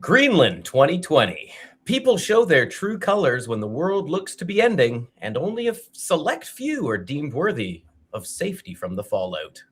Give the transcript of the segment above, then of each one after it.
Greenland 2020. People show their true colors when the world looks to be ending, and only a select few are deemed worthy of safety from the fallout.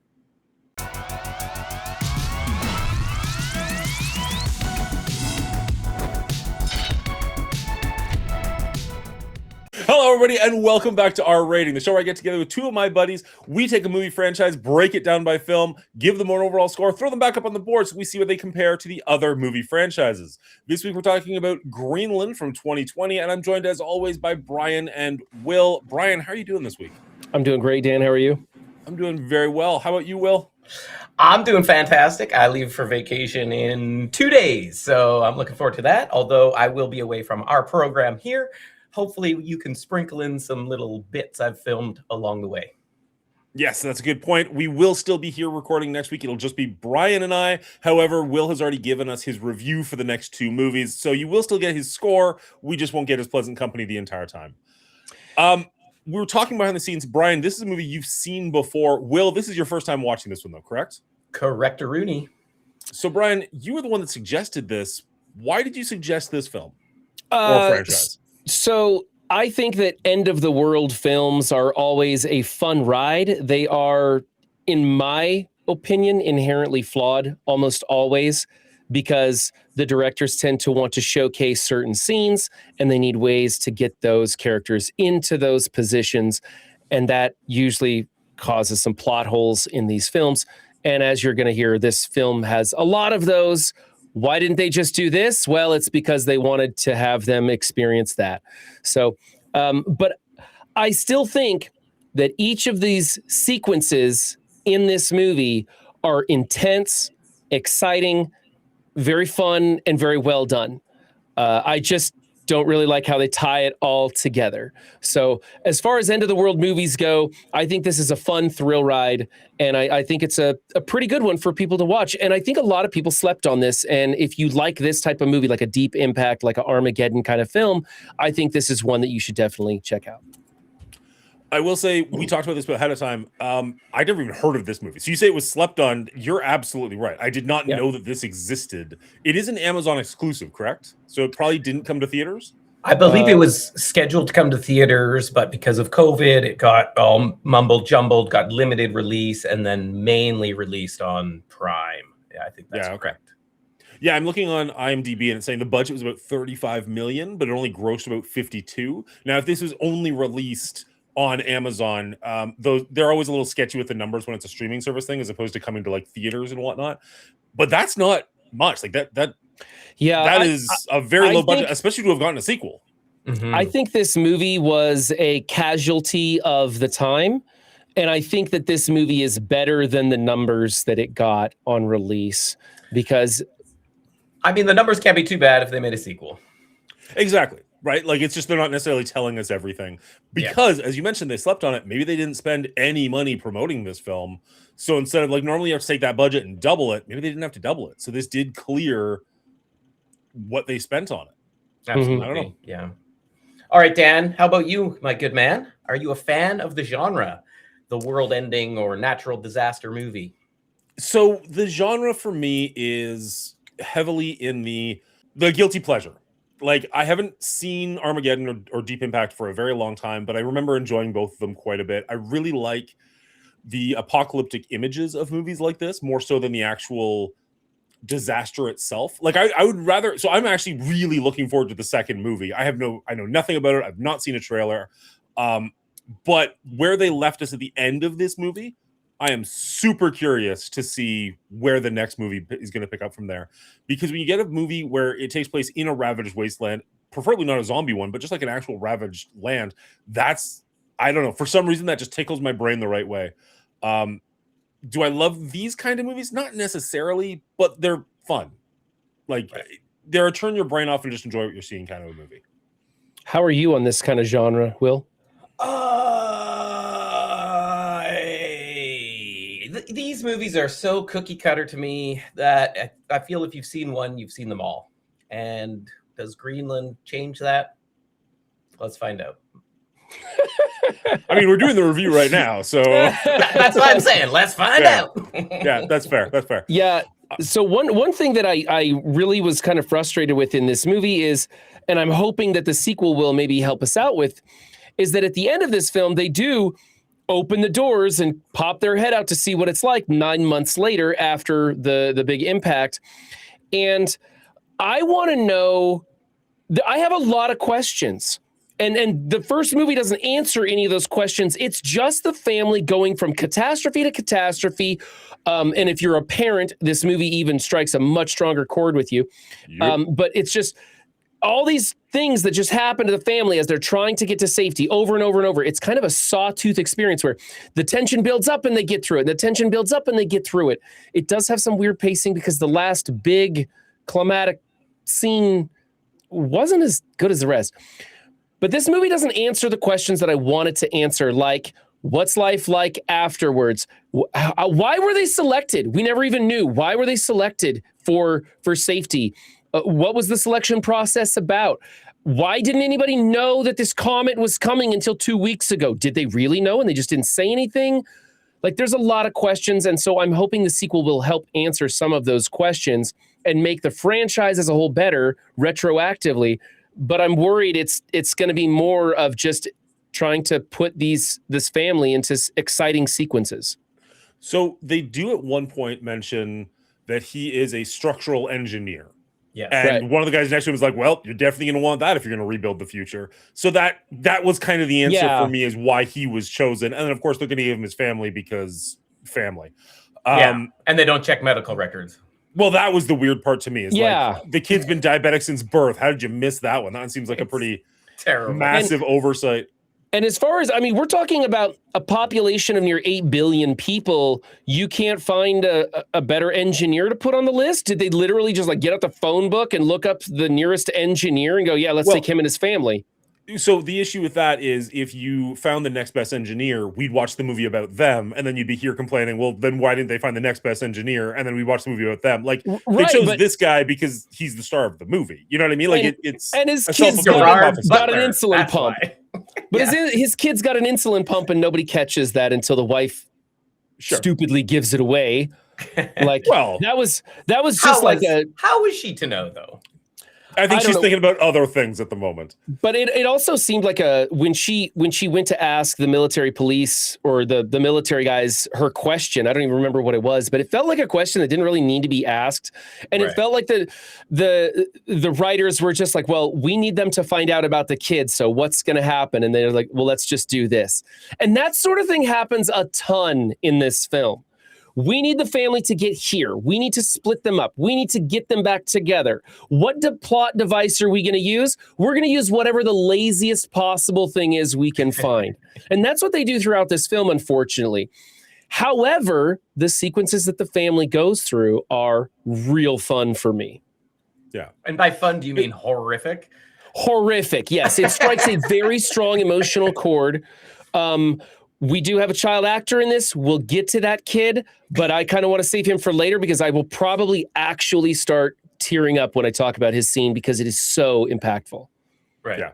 Hello, everybody, and welcome back to Our Rating, the show where I get together with two of my buddies. We take a movie franchise, break it down by film, give them an overall score, throw them back up on the board so we see what they compare to the other movie franchises. This week, we're talking about Greenland from 2020, and I'm joined, as always, by Brian and Will. Brian, how are you doing this week? I'm doing great, Dan. How are you? I'm doing very well. How about you, Will? I'm doing fantastic. I leave for vacation in 2 days, so I'm looking forward to that, although I will be away from our program here. Hopefully you can sprinkle in some little bits I've filmed along the way. Yes, that's a good point. We will still be here recording next week. It'll just be Brian and I. However, Will has already given us his review for the next two movies, so you will still get his score. We just won't get his pleasant company the entire time. We were talking behind the scenes. Brian, this is a movie you've seen before. Will, this is your first time watching this one, though, correct? Correct-a-rooney. So, Brian, you were the one that suggested this. Why did you suggest this film or franchise? So I think that end of the world films are always a fun ride. They are, in my opinion, inherently flawed almost always because the directors tend to want to showcase certain scenes and they need ways to get those characters into those positions. And that usually causes some plot holes in these films. And as you're going to hear, this film has a lot of those. Why didn't they just do this? Well, it's because they wanted to have them experience that. So, but I still think that each of these sequences in this movie are intense, exciting, very fun, and very well done. I just don't really like how they tie it all together. So as far as end of the world movies go, I think this is a fun thrill ride. And I think it's a pretty good one for people to watch. And I think a lot of people slept on this. And if you like this type of movie, like a Deep Impact, like an Armageddon kind of film, I think this is one that you should definitely check out. I will say, we talked about this ahead of time. I never even heard of this movie. So you say it was slept on. You're absolutely right. I did not know that this existed. It is an Amazon exclusive, correct? So it probably didn't come to theaters? I believe it was scheduled to come to theaters, but because of COVID, it got all mumbled jumbled, got limited release, and then mainly released on Prime. Yeah, I think that's correct. Yeah, I'm looking on IMDb and it's saying the budget was about $35 million, but it only grossed about 52. Now, if this was only released on Amazon, they're always a little sketchy with the numbers when it's a streaming service thing, as opposed to coming to like theaters and whatnot. But that's not much. Like that is a very low budget, especially to have gotten a sequel. Mm-hmm. I think this movie was a casualty of the time, and I think that this movie is better than the numbers that it got on release. Because, I mean, the numbers can't be too bad if they made a sequel. Exactly. Right? Like, it's just they're not necessarily telling us everything. Because, as you mentioned, they slept on it. Maybe they didn't spend any money promoting this film. So instead of, like, normally you have to take that budget and double it, maybe they didn't have to double it. So this did clear what they spent on it. Absolutely. I don't know. Yeah. All right, Dan, how about you, my good man? Are you a fan of the genre, the world-ending or natural disaster movie? So the genre for me is heavily in the guilty pleasure. Like, I haven't seen Armageddon or Deep Impact for a very long time, but I remember enjoying both of them quite a bit. I really like the apocalyptic images of movies like this, more so than the actual disaster itself. Like, I would rather... So I'm actually really looking forward to the second movie. I know nothing about it. I've not seen a trailer. But where they left us at the end of this movie, I am super curious to see where the next movie is going to pick up from there. Because when you get a movie where it takes place in a ravaged wasteland, preferably not a zombie one, but just like an actual ravaged land, that's, I don't know, for some reason that just tickles my brain the right way. Do I love these kind of movies? Not necessarily, but they're fun. Like, they're a turn your brain off and just enjoy what you're seeing kind of a movie. How are you on this kind of genre, Will? These movies are so cookie cutter to me that I feel if you've seen one, you've seen them all. And does Greenland change that? Let's find out. I mean, we're doing the review right now, so that's what I'm saying. Let's find out. Yeah, that's fair. That's fair. Yeah, So one thing that I really was kind of frustrated with in this movie is, and I'm hoping that the sequel will maybe help us out with, is that at the end of this film, they do open the doors and pop their head out to see what it's like 9 months later after the big impact. And I want to know, I have a lot of questions. And the first movie doesn't answer any of those questions. It's just the family going from catastrophe to catastrophe. And if you're a parent, this movie even strikes a much stronger chord with you. Yep. But it's just all these things that just happen to the family as they're trying to get to safety over and over and over. It's kind of a sawtooth experience where the tension builds up and they get through it. And the tension builds up and they get through it. It does have some weird pacing because the last big climatic scene wasn't as good as the rest. But this movie doesn't answer the questions that I wanted to answer, like, what's life like afterwards? Why were they selected? We never even knew. Why were they selected for safety? What was the selection process about? Why didn't anybody know that this comet was coming until 2 weeks ago? Did they really know and they just didn't say anything? Like, there's a lot of questions, and so I'm hoping the sequel will help answer some of those questions and make the franchise as a whole better retroactively. But I'm worried it's going to be more of just trying to put this family into exciting sequences. So they do at one point mention that he is a structural engineer. Yeah. And Right. one of the guys next to him was like, well, you're definitely going to want that if you're going to rebuild the future. So that was kind of the answer Yeah. for me, is why he was chosen. And then, of course, they're going to give him his family because family. Yeah. And they don't check medical records. Well, that was the weird part to me. Is Yeah. like, the kid's been diabetic since birth. How did you miss that one? That one seems like a pretty Terrible. massive oversight. And as far as, I mean, we're talking about a population of near 8 billion people. You can't find a better engineer to put on the list? Did they literally just like get out the phone book and look up the nearest engineer and go, yeah, let's take him and his family? So the issue with that is, if you found the next best engineer, we'd watch the movie about them, and then you'd be here complaining, well, then why didn't they find the next best engineer? And then we watch the movie about them. Like, they chose this guy because he's the star of the movie. You know what I mean? Like, it's and his a kid's Gerard got an Butler, insulin that's pump. why. But Yeah. his kid's got an insulin pump, and nobody catches that until the wife stupidly gives it away. Like, Well, that was just how was she to know, though? I think I she's don't know. thinking about other things at the moment. But it also seemed like when she went to ask the military police or the military guys her question, I don't even remember what it was, but it felt like a question that didn't really need to be asked. And Right. it felt like the writers were just like, well, we need them to find out about the kids. So what's going to happen? And they're like, well, let's just do this. And that sort of thing happens a ton in this film. We need the family to get here. We need to split them up. We need to get them back together. What plot device are we going to use? We're going to use whatever the laziest possible thing is we can find. And that's what they do throughout this film, unfortunately. However, the sequences that the family goes through are real fun for me. Yeah. And by fun, do you mean horrific? Horrific, yes. It strikes a very strong emotional chord. We do have a child actor in this. We'll get to that kid, but I kind of want to save him for later because I will probably actually start tearing up when I talk about his scene because it is so impactful. Right. Yeah.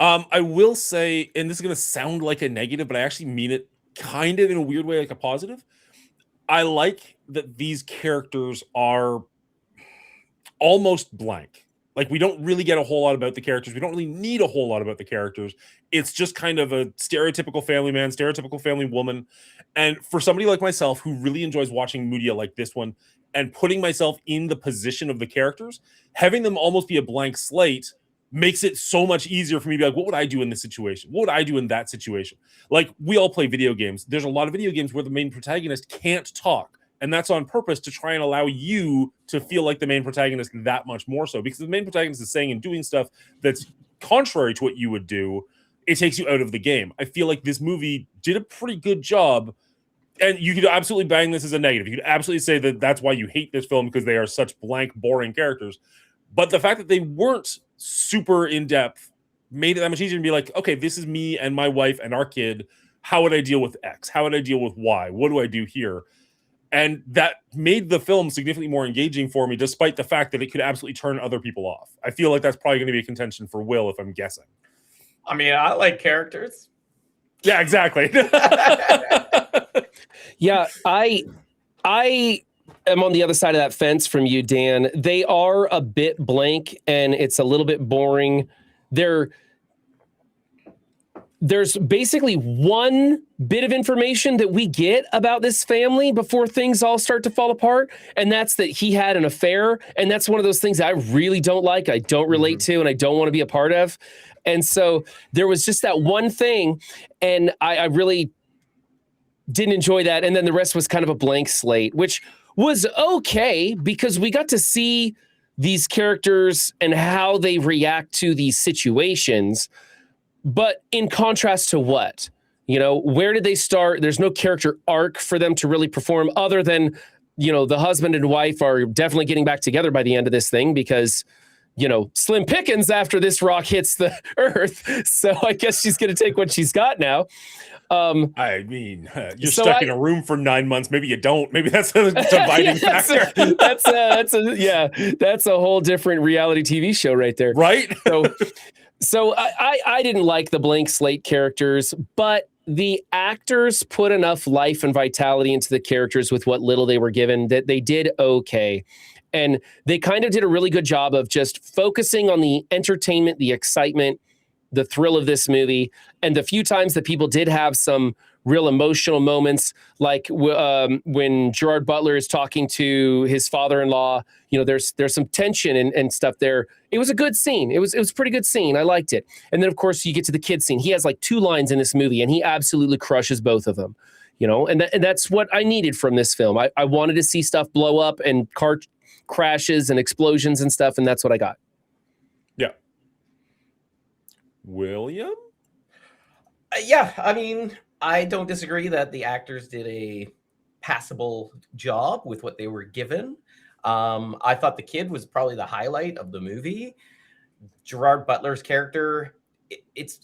I will say, and this is going to sound like a negative, but I actually mean it kind of in a weird way, like a positive. I like that these characters are almost blank. Like, we don't really get a whole lot about the characters. We don't really need a whole lot about the characters. It's just kind of a stereotypical family man, stereotypical family woman. And for somebody like myself who really enjoys watching media like this one and putting myself in the position of the characters, having them almost be a blank slate makes it so much easier for me to be like, what would I do in this situation? What would I do in that situation? Like, we all play video games. There's a lot of video games where the main protagonist can't talk. And that's on purpose to try and allow you to feel like the main protagonist that much more so. Because the main protagonist is saying and doing stuff that's contrary to what you would do. It takes you out of the game. I feel like this movie did a pretty good job. And you could absolutely bang this as a negative. You could absolutely say that that's why you hate this film, because they are such blank, boring characters. But the fact that they weren't super in-depth made it that much easier to be like, okay, this is me and my wife and our kid. How would I deal with X? How would I deal with Y? What do I do here? And that made the film significantly more engaging for me, despite the fact that it could absolutely turn other people off. I feel like that's probably going to be a contention for Will, if I'm guessing. I mean, I like characters. Yeah, exactly. Yeah, I am on the other side of that fence from you, Dan. They are a bit blank and it's a little bit boring. There's basically one bit of information that we get about this family before things all start to fall apart. And that's that he had an affair. And that's one of those things I really don't like. I don't relate to, and I don't want to be a part of. And so there was just that one thing. And I really didn't enjoy that. And then the rest was kind of a blank slate, which was okay because we got to see these characters and how they react to these situations. But in contrast to what? You know, where did they start? There's no character arc for them to really perform other than, you know, the husband and wife are definitely getting back together by the end of this thing because, you know, slim pickings after this rock hits the earth. So I guess she's going to take what she's got now. I mean, you're stuck in a room for 9 months. Maybe you don't. Maybe that's a dividing factor. That's a whole different reality TV show right there. Right. So I didn't like the blank slate characters, but the actors put enough life and vitality into the characters with what little they were given that they did okay. And they kind of did a really good job of just focusing on the entertainment, the excitement, the thrill of this movie. And the few times that people did have some real emotional moments, like when Gerard Butler is talking to his father-in-law, you know, there's some tension and stuff there. It was a good scene. It was a pretty good scene. I liked it. And then of course you get to the kid scene. He has like 2 lines in this movie and he absolutely crushes both of them, you know, and that's what I needed from this film. I wanted to see stuff blow up and car crashes and explosions and stuff. And that's what I got. Yeah. William? Yeah, I mean, I don't disagree that the actors did a passable job with what they were given. I thought the kid was probably the highlight of the movie. Gerard Butler's character, it's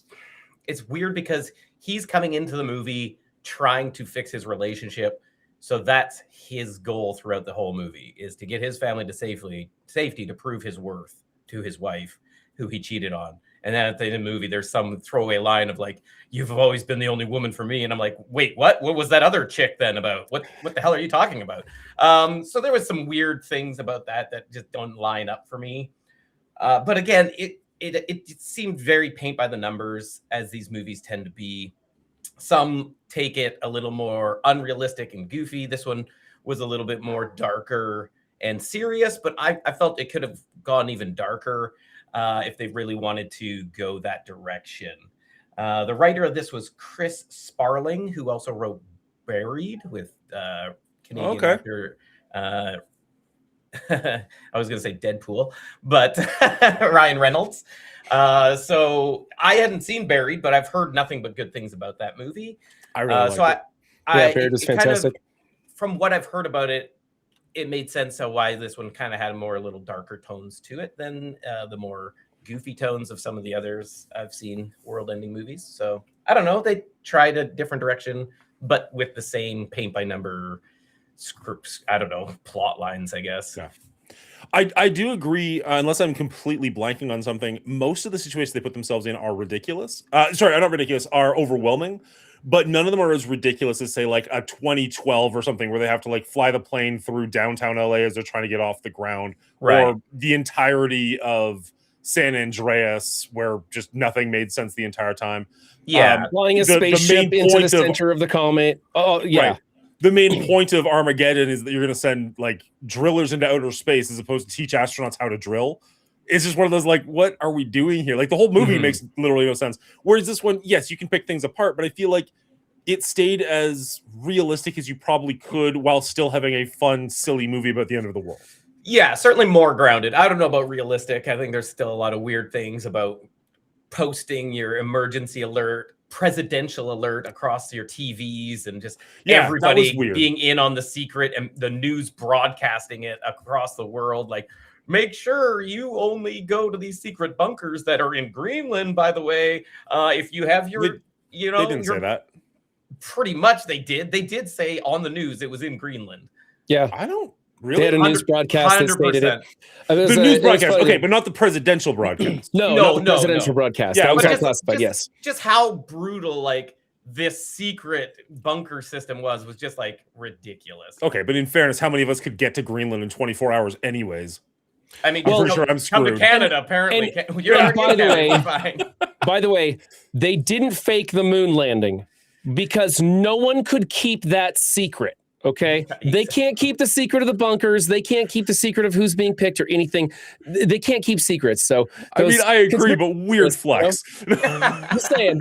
weird because he's coming into the movie trying to fix his relationship. So that's his goal throughout the whole movie, is to get his family to safety to prove his worth to his wife, who he cheated on. And then at the end of the movie, there's some throwaway line of like, "You've always been the only woman for me." And I'm like, wait, what? What was that other chick then about? What the hell are you talking about? So there was some weird things about that just don't line up for me. But again, it seemed very paint by the numbers, as these movies tend to be. Some take it a little more unrealistic and goofy. This one was a little bit more darker and serious, but I felt it could have gone even darker if they really wanted to go that direction. The writer of this was Chris Sparling, who also wrote Buried with Canadian actor. I was going to say Deadpool, but Ryan Reynolds. So I hadn't seen Buried, but I've heard nothing but good things about that movie. I really like it. Buried is fantastic. Kind of, from what I've heard about it, it made sense of why this one kind of had a little darker tones to it than the more goofy tones of some of the others I've seen world-ending movies. So I don't know. They tried a different direction, but with the same paint by number scripts. I don't know, plot lines, I guess. Yeah. I do agree, unless I'm completely blanking on something. Most of the situations they put themselves in are ridiculous. Sorry, not ridiculous, are overwhelming. But none of them are as ridiculous as, say, like a 2012 or something where they have to like fly the plane through downtown LA as they're trying to get off the ground, right? Or the entirety of San Andreas where just nothing made sense the entire time. Yeah, flying a spaceship into the center of the comet. Oh, yeah. Right. The main point of Armageddon is that you're going to send like drillers into outer space as opposed to teach astronauts how to drill. It's just one of those, like, what are we doing here? Like, the whole movie makes literally no sense. Whereas this one, yes, you can pick things apart, but I feel like it stayed as realistic as you probably could while still having a fun, silly movie about the end of the world. Yeah, certainly more grounded. I don't know about realistic. I think there's still a lot of weird things about posting your emergency alert, presidential alert across your TVs, and just everybody being in on the secret and the news broadcasting it across the world. Like, make sure you only go to these secret bunkers that are in Greenland, by the way. If you have your, they didn't say that. Pretty much they did. They did say on the news it was in Greenland. Yeah. I don't really. They had a news broadcast that stated it. The news broadcast, okay, but not the presidential broadcast. No, the presidential broadcast. Yeah, that was classified, yes. Just how brutal, like, this secret bunker system was just like ridiculous. Okay, but in fairness, how many of us could get to Greenland in 24 hours anyways? I mean, I'm pretty sure I'm come to screwed. Canada, apparently. You're and already by in the Canada, way- you're fine. By the way, they didn't fake the moon landing because no one could keep that secret. Okay. They can't keep the secret of the bunkers. They can't keep the secret of who's being picked or anything. They can't keep secrets. So I mean, I agree, but weird flex. Just saying.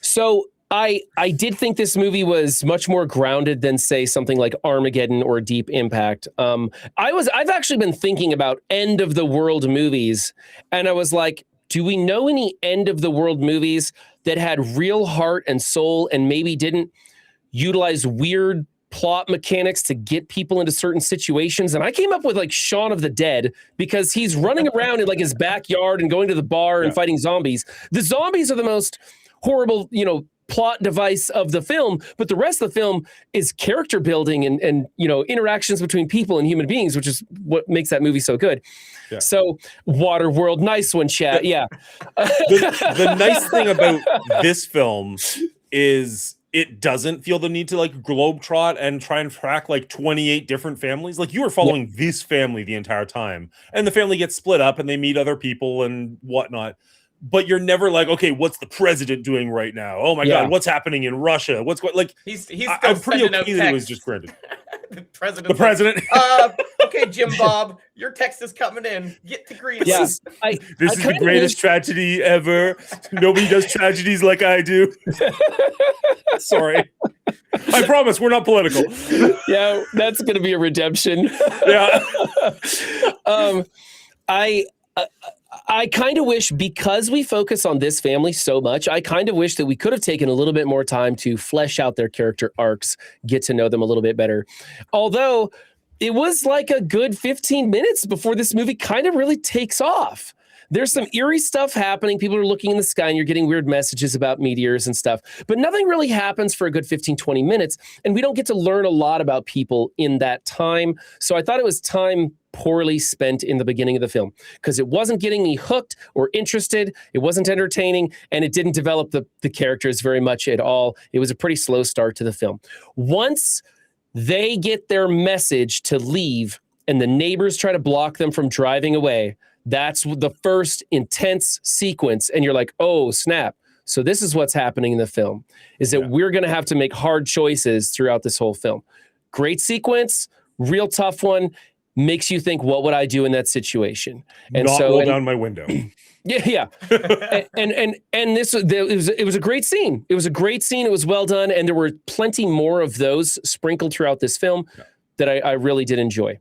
So I did think this movie was much more grounded than, say, something like Armageddon or Deep Impact. I've actually been thinking about end of the world movies, and I was like, do we know any end of the world movies that had real heart and soul and maybe didn't utilize weird plot mechanics to get people into certain situations? And I came up with like Shaun of the Dead, because he's running around in like his backyard and going to the bar and fighting zombies. The zombies are the most horrible, plot device of the film, but the rest of the film is character building and interactions between people and human beings, which is what makes that movie so good. Yeah. So Waterworld, nice one, chat. Yeah. The nice thing about this film is it doesn't feel the need to like globetrot and try and track like 28 different families. Like, you are following this family the entire time, and the family gets split up and they meet other people and whatnot. But you're never like, okay, what's the president doing right now? Oh my God, what's happening in Russia? What's going like? He's still I'm pretty sending out okay that it was just granted. The president. The president. Okay, Jim Bob, your text is coming in. Get to Greenland. Yeah, this is the greatest tragedy ever. Nobody does tragedies like I do. Sorry. I promise we're not political. Yeah, that's going to be a redemption. Yeah. I kind of wish, because we focus on this family so much, I kind of wish that we could have taken a little bit more time to flesh out their character arcs, get to know them a little bit better. Although it was like a good 15 minutes before this movie kind of really takes off. There's some eerie stuff happening. People are looking in the sky and you're getting weird messages about meteors and stuff, but nothing really happens for a good 15, 20 minutes. And we don't get to learn a lot about people in that time. So I thought it was time poorly spent in the beginning of the film, because it wasn't getting me hooked or interested. It wasn't entertaining, and it didn't develop the characters very much at all. It was a pretty slow start to the film. Once they get their message to leave and the neighbors try to block them from driving away, that's the first intense sequence. And you're like, oh, snap. So this is what's happening in the film, is that we're going to have to make hard choices throughout this whole film. Great sequence, real tough one. Makes you think, what would I do in that situation? And not roll down my window. Yeah. and this it was a great scene. It was a great scene. It was well done. And there were plenty more of those sprinkled throughout this film that I really did enjoy.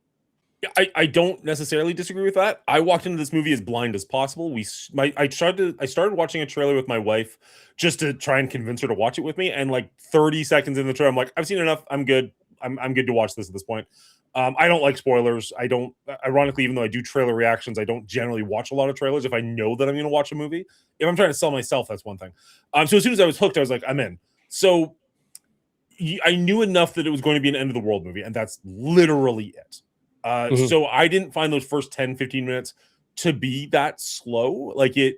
I don't necessarily disagree with that. I walked into this movie as blind as possible. I started watching a trailer with my wife just to try and convince her to watch it with me. And like 30 seconds in the trailer, I'm like, I've seen enough. I'm good. I'm good to watch this at this point. I don't like spoilers. I don't, ironically, even though I do trailer reactions, I don't generally watch a lot of trailers if I know that I'm going to watch a movie. If I'm trying to sell myself, that's one thing. So as soon as I was hooked, I was like, I'm in. So I knew enough that it was going to be an end of the world movie, and that's literally it. So I didn't find those first 10, 15 minutes to be that slow. Like it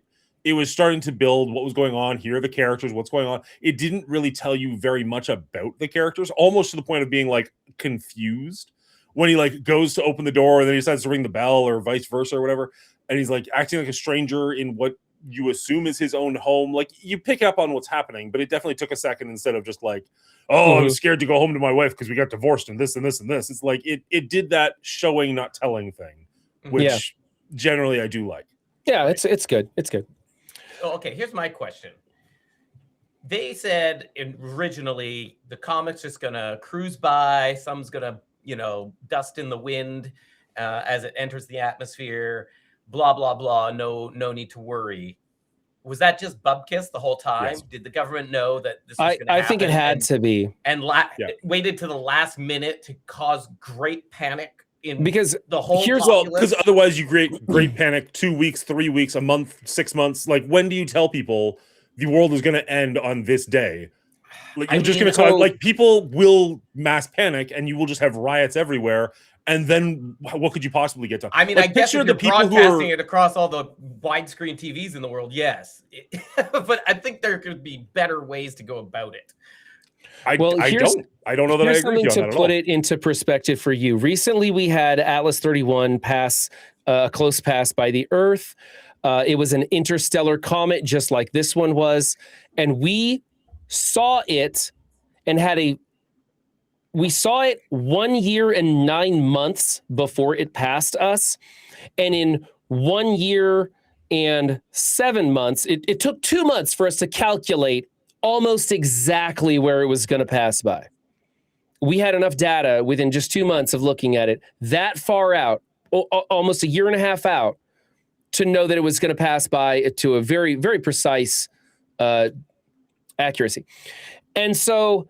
was starting to build what was going on here, the characters, what's going on. It didn't really tell you very much about the characters, almost to the point of being like confused when he like goes to open the door and then he decides to ring the bell or vice versa or whatever. And he's like acting like a stranger in what you assume is his own home. Like, you pick up on what's happening, but it definitely took a second instead of just like, oh, I was scared to go home to my wife because we got divorced and this and this and this. It's like it did that showing, not telling thing, which generally I do like. Yeah, it's good. It's good. Okay, here's my question. They said originally the comet's just gonna cruise by, some's gonna, dust in the wind as it enters the atmosphere, blah, blah, blah, no need to worry. Was that just bubkiss the whole time? Yes. Did the government know that this was going to happen? I think it had to be. And waited to the last minute to cause great panic in because the whole because otherwise you create great panic 2 weeks, 3 weeks, a month, 6 months. Like, when do you tell people the world is going to end on this day? Like, you're just going to cause, like, people will mass panic and you will just have riots everywhere. and then what could you possibly get done? I mean, Like, I guess picture if you're the people who broadcasting are. it across all the widescreen TVs in the world, yes. But I think there could be better ways to go about it. I Well, don't know that I Here's agree with something you on to that at put all. it into perspective for you. Recently, we had Atlas 31 pass a close pass by the Earth. It was an interstellar comet, just like this one was, and we saw it and we saw it 1 year and 9 months before it passed us, and in 1 year and 7 months, it took 2 months for us to calculate almost exactly where it was going to pass by. We had enough data within just 2 months of looking at it that far out, almost a year and a half out, to know that it was going to pass by to a very, very precise accuracy. And so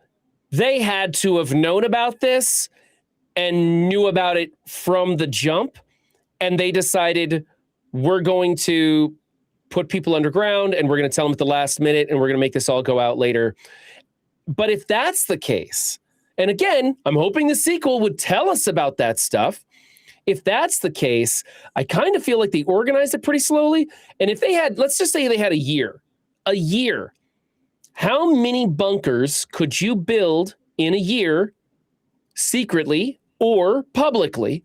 they had to have known about this and knew about it from the jump. And they decided, we're going to put people underground and we're going to tell them at the last minute and we're going to make this all go out later. But if that's the case, and again, I'm hoping the sequel would tell us about that stuff. If that's the case, I kind of feel like they organized it pretty slowly. And if they had, let's just say they had a year, how many bunkers could you build in a year secretly or publicly?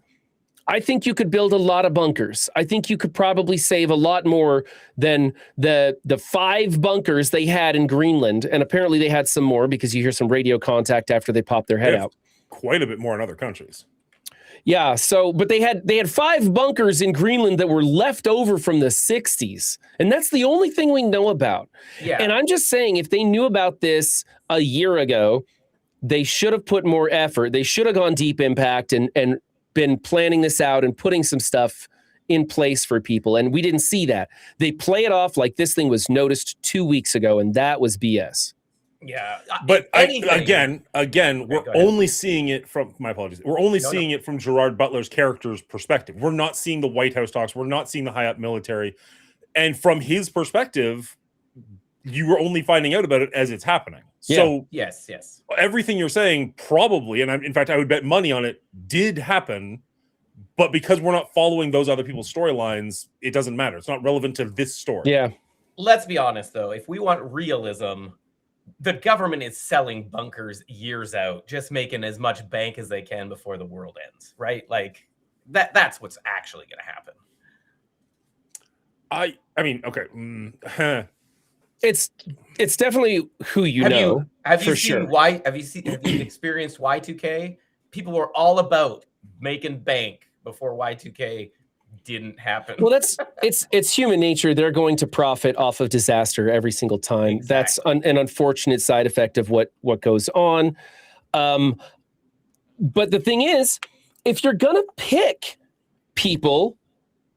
I think you could build a lot of bunkers. I think you could probably save a lot more than the 5 bunkers they had in Greenland. And apparently they had some more because you hear some radio contact after they pop their head out. Quite a bit more in other countries. Yeah, so but they had 5 bunkers in Greenland that were left over from the 60s. And that's the only thing we know about. Yeah. And I'm just saying, if they knew about this a year ago, they should have put more effort. They should have gone deep impact and been planning this out and putting some stuff in place for people. And we didn't see that. They play it off like this thing was noticed 2 weeks ago, and that was BS. Yeah. But again, we're only seeing it from, my apologies, we're only seeing it from Gerard Butler's character's perspective. We're not seeing the White House talks. We're not seeing the high up military. And from his perspective, you were only finding out about it as it's happening. Yeah. So yes. Everything you're saying probably, and in fact, I would bet money on it, did happen. But because we're not following those other people's storylines, it doesn't matter. It's not relevant to this story. Yeah. Let's be honest, though. If we want realism, the government is selling bunkers years out, just making as much bank as they can before the world ends, right? Like that's what's actually going to happen. I mean, okay. It's definitely who you know. Have you sure. Have you experienced Y2K? People were all about making bank before Y2K didn't happen. Well, it's human nature. They're going to profit off of disaster every single time. Exactly. That's an unfortunate side effect of what goes on. But the thing is, if you're gonna pick people,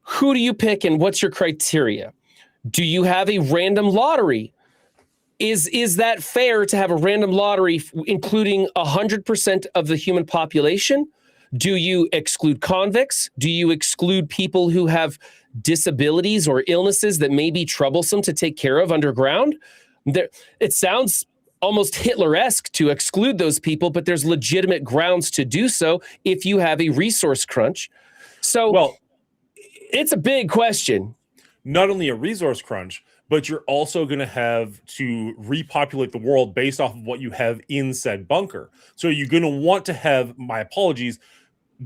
who do you pick and what's your criteria? Do you have a random lottery? Is that fair to have a random lottery including 100% of the human population? Do you exclude convicts? Do you exclude people who have disabilities or illnesses that may be troublesome to take care of underground? It sounds almost Hitler-esque to exclude those people, but there's legitimate grounds to do so if you have a resource crunch. So, well, it's a big question. Not only a resource crunch, but you're also going to have to repopulate the world based off of what you have in said bunker. So you're going to want to have, my apologies,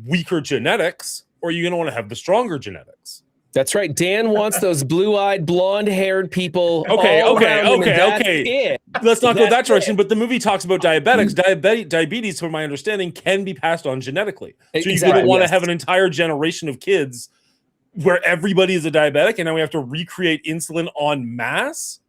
weaker genetics, or you're going to want to have the stronger genetics. That's right. Dan wants those blue-eyed, blonde-haired people. Okay. It. Let's not go that direction. But the movie talks about diabetics. Diabetes, from my understanding, can be passed on genetically. So you're going to want to have an entire generation of kids where everybody is a diabetic, and now we have to recreate insulin en masse?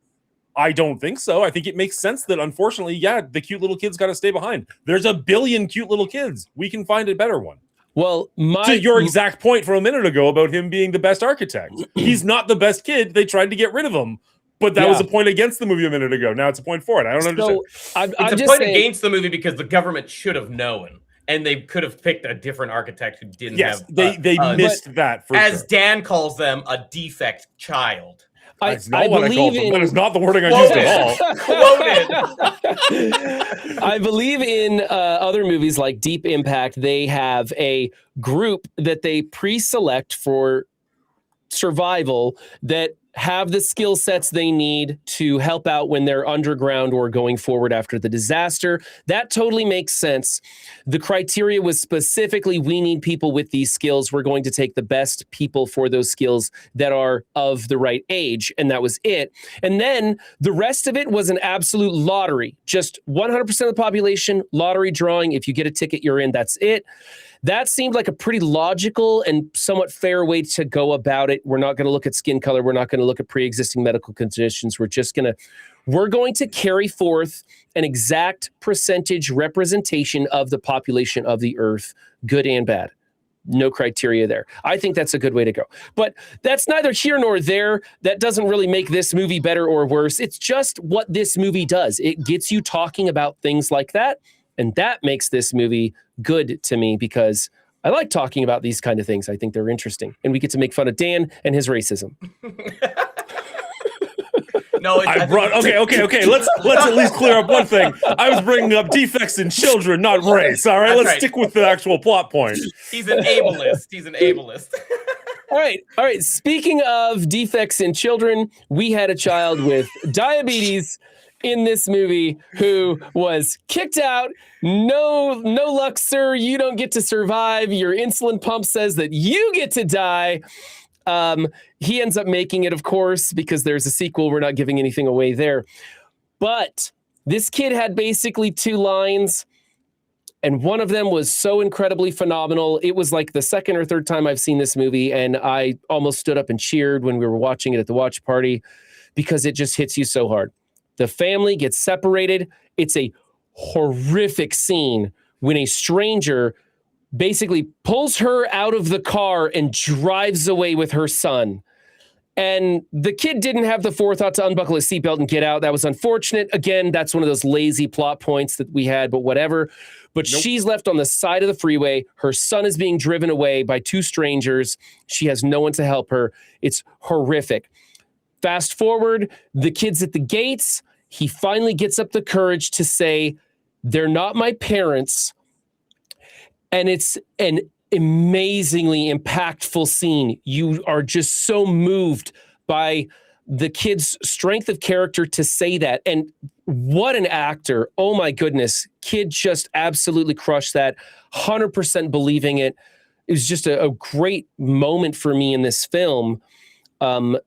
I don't think so. I think it makes sense that, unfortunately, the cute little kids got to stay behind. There's a billion cute little kids. We can find a better one. Well, to your exact point from a minute ago about him being the best architect. He's not the best kid. They tried to get rid of him. But that was a point against the movie a minute ago. Now it's a point for it. I don't understand. It's a point against the movie because the government should have known. And they could have picked a different architect who didn't have... they missed that, for as sure. Dan calls them, a defect child. That's not what I called them. That is not the wording I used at all. I believe in other movies like Deep Impact, they have a group that they pre-select for survival that have the skill sets they need to help out when they're underground or going forward after the disaster. That totally makes sense. The criteria was specifically, we need people with these skills. We're going to take the best people for those skills that are of the right age. And that was it. And then the rest of it was an absolute lottery. Just 100% of the population, lottery drawing. If you get a ticket, you're in. That's it. That seemed like a pretty logical and somewhat fair way to go about it. We're not going to look at skin color. We're not going to look at pre-existing medical conditions. We're going to carry forth an exact percentage representation of the population of the Earth, good and bad. No criteria there. I think that's a good way to go. But that's neither here nor there. That doesn't really make this movie better or worse. It's just what this movie does. It gets you talking about things like that. And that makes this movie good to me because I like talking about these kind of things. I think they're interesting. And we get to make fun of Dan and his racism. No, okay. Let's at least clear up one thing. I was bringing up defects in children, not race. All right, let's stick with the actual plot point. He's an ableist. All right. Speaking of defects in children, we had a child with diabetes in this movie who was kicked out. No luck, sir. You don't get to survive. Your insulin pump says that you get to die. He ends up making it, of course, because there's a sequel. We're not giving anything away there. But this kid had basically 2 lines, and one of them was so incredibly phenomenal. It was like the second or third time I've seen this movie, and I almost stood up and cheered when we were watching it at the watch party because it just hits you so hard. The family gets separated. It's a horrific scene when a stranger basically pulls her out of the car and drives away with her son. And the kid didn't have the forethought to unbuckle his seatbelt and get out. That was unfortunate. Again, that's one of those lazy plot points that we had, but whatever. But She's left on the side of the freeway. Her son is being driven away by 2 strangers. She has no one to help her. It's horrific. Fast forward, the kid's at the gates. He finally gets up the courage to say, they're not my parents. And it's an amazingly impactful scene. You are just so moved by the kid's strength of character to say that. And what an actor. Oh my goodness. Kid just absolutely crushed that. 100% believing it. It was just a great moment for me in this film. The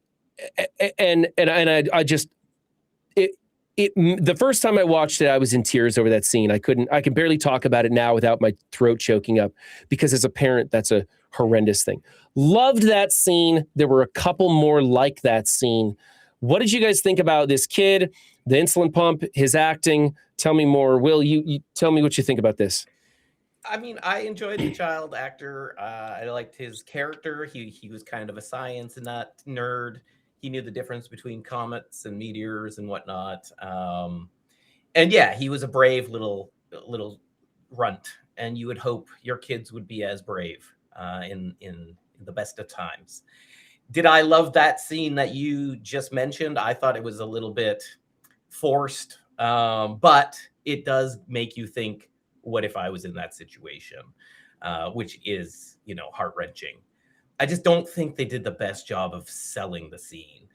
first time I watched it, I was in tears over that scene. I can barely talk about it now without my throat choking up because as a parent, that's a horrendous thing. Loved that scene. There were a couple more like that scene. What did you guys think about this kid, the insulin pump, his acting? Tell me more. Will, you tell me what you think about this. I mean, I enjoyed the child actor. I liked his character. He was kind of a science nerd. He knew the difference between comets and meteors and whatnot. And yeah, he was a brave little runt. And you would hope your kids would be as brave in the best of times. Did I love that scene that you just mentioned? I thought it was a little bit forced, but it does make you think, what if I was in that situation? Which is, heart-wrenching. I just don't think they did the best job of selling the scene.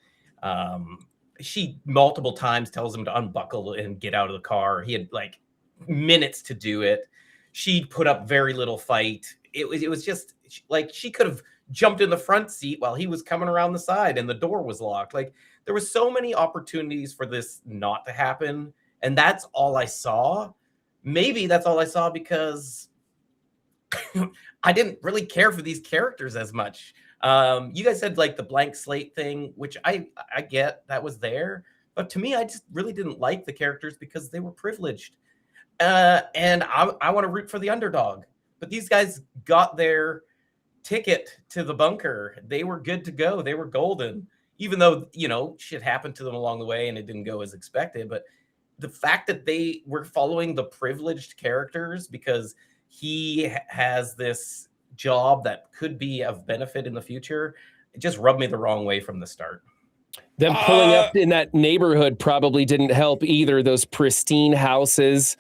She multiple times tells him to unbuckle and get out of the car. He had like minutes to do it. She put up very little fight. It was just like she could have jumped in the front seat while he was coming around the side and the door was locked. Like there were so many opportunities for this not to happen. And that's all I saw. Maybe that's all I saw because I didn't really care for these characters as much. You guys said like the blank slate thing, which I get that was there. But to me, I just really didn't like the characters because they were privileged. And I want to root for the underdog. But these guys got their ticket to the bunker. They were good to go. They were golden. Even though, shit happened to them along the way and it didn't go as expected. But the fact that they were following the privileged characters because he has this job that could be of benefit in the future, it just rubbed me the wrong way from the start. Them pulling up in that neighborhood probably didn't help either. Those pristine houses,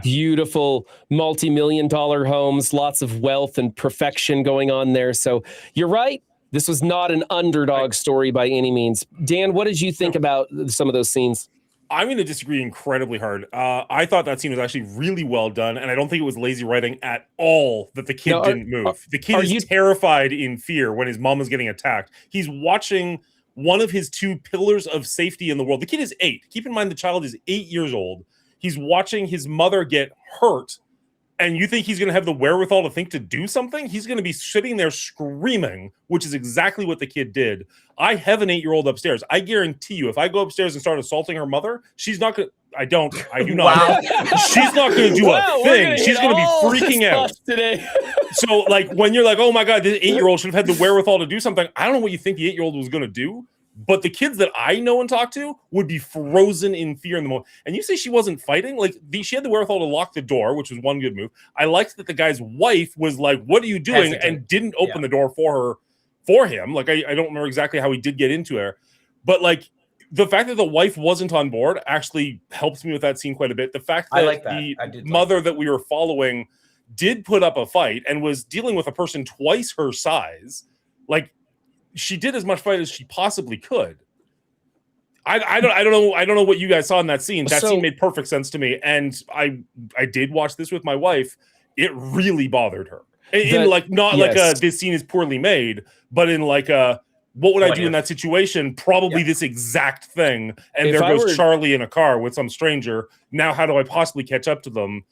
beautiful multi-million-dollar homes, lots of wealth and perfection going on there. So you're right. This was not an underdog story by any means. Dan, what did you think about some of those scenes? I'm going to disagree incredibly hard. I thought that scene was actually really well done, and I don't think it was lazy writing at all that the kid didn't move. The kid is terrified in fear when his mom is getting attacked. He's watching one of his two pillars of safety in the world. The kid is 8. Keep in mind the child is 8 years old. He's watching his mother get hurt, and you think he's going to have the wherewithal to think to do something? He's going to be sitting there screaming, which is exactly what the kid did. I have an 8-year-old upstairs. I guarantee you, if I go upstairs and start assaulting her mother, she's not going to... I do not. Wow. She's not going to do a thing. She's going to be freaking out today. So, like, when you're like, oh my God, this 8-year-old should have had the wherewithal to do something. I don't know what you think the 8-year-old was going to do, but the kids that I know and talk to would be frozen in fear in the moment. And you say she wasn't fighting? Like, she had the wherewithal to lock the door, which was one good move. I liked that the guy's wife was like, what are you doing? And didn't open the door for him. Like, I don't remember exactly how he did get into her. But, like, the fact that the wife wasn't on board actually helps me with that scene quite a bit. The fact that the mother that we were following did put up a fight and was dealing with a person twice her size, like, she did as much fight as she possibly could. I don't know what you guys saw in that scene. That scene made perfect sense to me, and I did watch this with my wife. It really bothered her. This scene is poorly made, but in like a what would I do in that situation? Probably this exact thing. And there goes Charlie in a car with some stranger. Now, how do I possibly catch up to them?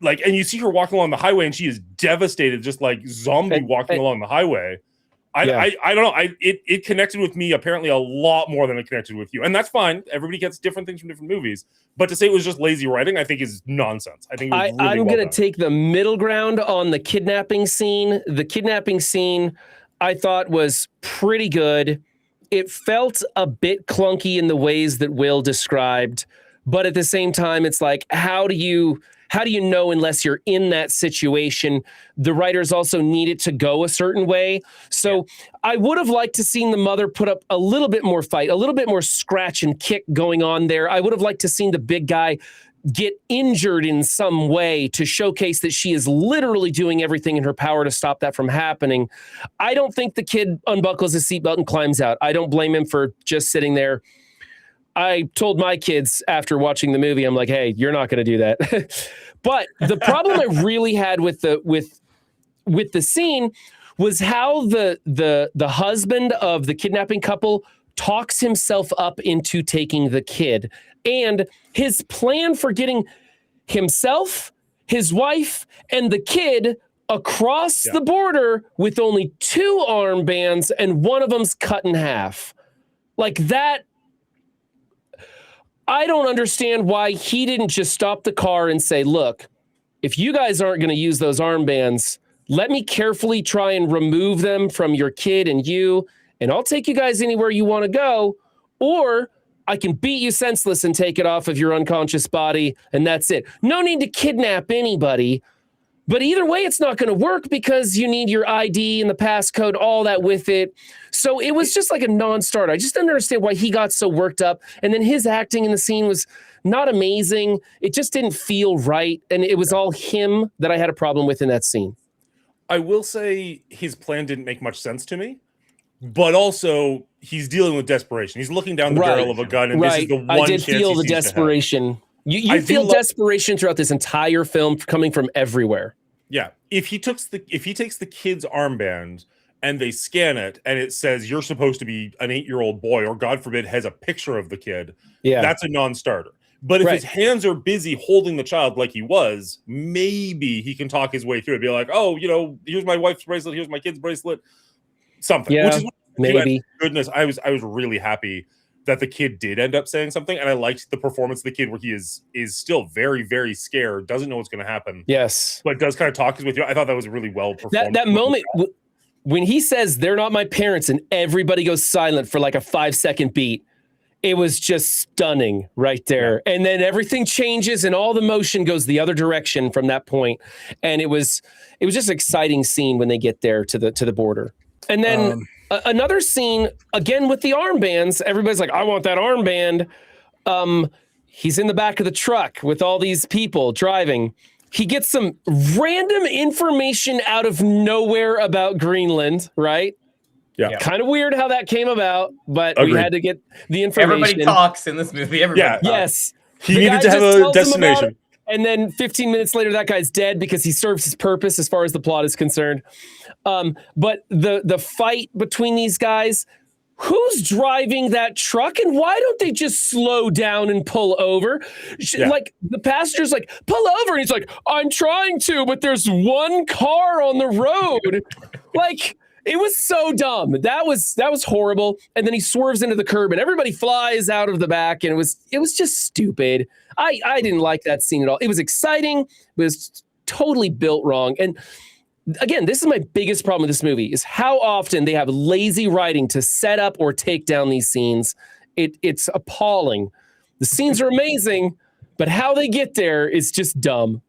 Like, and you see her walking along the highway, and she is devastated, just like zombie walking along the highway. I don't know. It connected with me apparently a lot more than it connected with you, and that's fine. Everybody gets different things from different movies. But to say it was just lazy writing, I think is nonsense. I think it was really I'm going to take the middle ground on the kidnapping scene. The kidnapping scene I thought was pretty good. It felt a bit clunky in the ways that Will described, but at the same time, it's like, how do you know unless you're in that situation? The writers also need it to go a certain way. So I would have liked to seen the mother put up a little bit more fight, a little bit more scratch and kick going on there. I would have liked to seen the big guy get injured in some way to showcase that she is literally doing everything in her power to stop that from happening. I don't think the kid unbuckles his seatbelt and climbs out. I don't blame him for just sitting there. I told my kids after watching the movie, I'm like, hey, you're not going to do that. But the problem I really had with the scene was how the husband of the kidnapping couple talks himself up into taking the kid, and his plan for getting himself, his wife, and the kid across the border with only 2 armbands, and one of them's cut in half. Like that. I don't understand why he didn't just stop the car and say, look, if you guys aren't going to use those armbands, let me carefully try and remove them from your kid and you, and I'll take you guys anywhere you want to go, or I can beat you senseless and take it off of your unconscious body, and that's it. No need to kidnap anybody. But either way, it's not going to work because you need your ID and the passcode, all that with it. So it was just like a non-starter. I just didn't understand why he got so worked up. And then his acting in the scene was not amazing. It just didn't feel right. And it was all him that I had a problem with in that scene. I will say his plan didn't make much sense to me. But also, he's dealing with desperation. He's looking down the barrel of a gun, and this is the one I did feel the desperation. You feel desperation throughout this entire film coming from everywhere. Yeah. If he takes the kid's armband and they scan it and it says you're supposed to be an 8-year-old boy, or God forbid has a picture of the kid, that's a non-starter. But if his hands are busy holding the child like he was, maybe he can talk his way through it. Be like, oh, here's my wife's bracelet, here's my kid's bracelet. Something. Yeah, which is maybe. Goodness, I was really happy that the kid did end up saying something, and I liked the performance of the kid where he is still very, very scared, doesn't know what's going to happen. Yes, but does kind of talk with you. I thought that was really well performed. That moment when he says they're not my parents, and everybody goes silent for like a 5-second beat, it was just stunning right there. Yeah. And then everything changes, and all the motion goes the other direction from that point. And it was just an exciting scene when they get there to the border. And then Another scene, again with the armbands. Everybody's like, I want that armband. He's in the back of the truck with all these people driving. He gets some random information out of nowhere about Greenland, right? Yeah. Kind of weird how that came about, but Agreed. we had to get the information. Everybody talks in this movie. Everybody talks. Yes. He The needed guy to have just a tells him about destination. it, and then 15 minutes later, that guy's dead because he serves his purpose as far as the plot is concerned. But the fight between these guys, who's driving that truck, and why don't they just slow down and pull over? Like, the passenger's like, pull over, and he's like, I'm trying to, but there's one car on the road. Like, it was so dumb. That was horrible. And then he swerves into the curb, and everybody flies out of the back, and it was just stupid. I didn't like that scene at all. It was exciting, but it was totally built wrong. And again, this is my biggest problem with this movie, is how often they have lazy writing to set up or take down these scenes. It's appalling. The scenes are amazing, but how they get there is just dumb.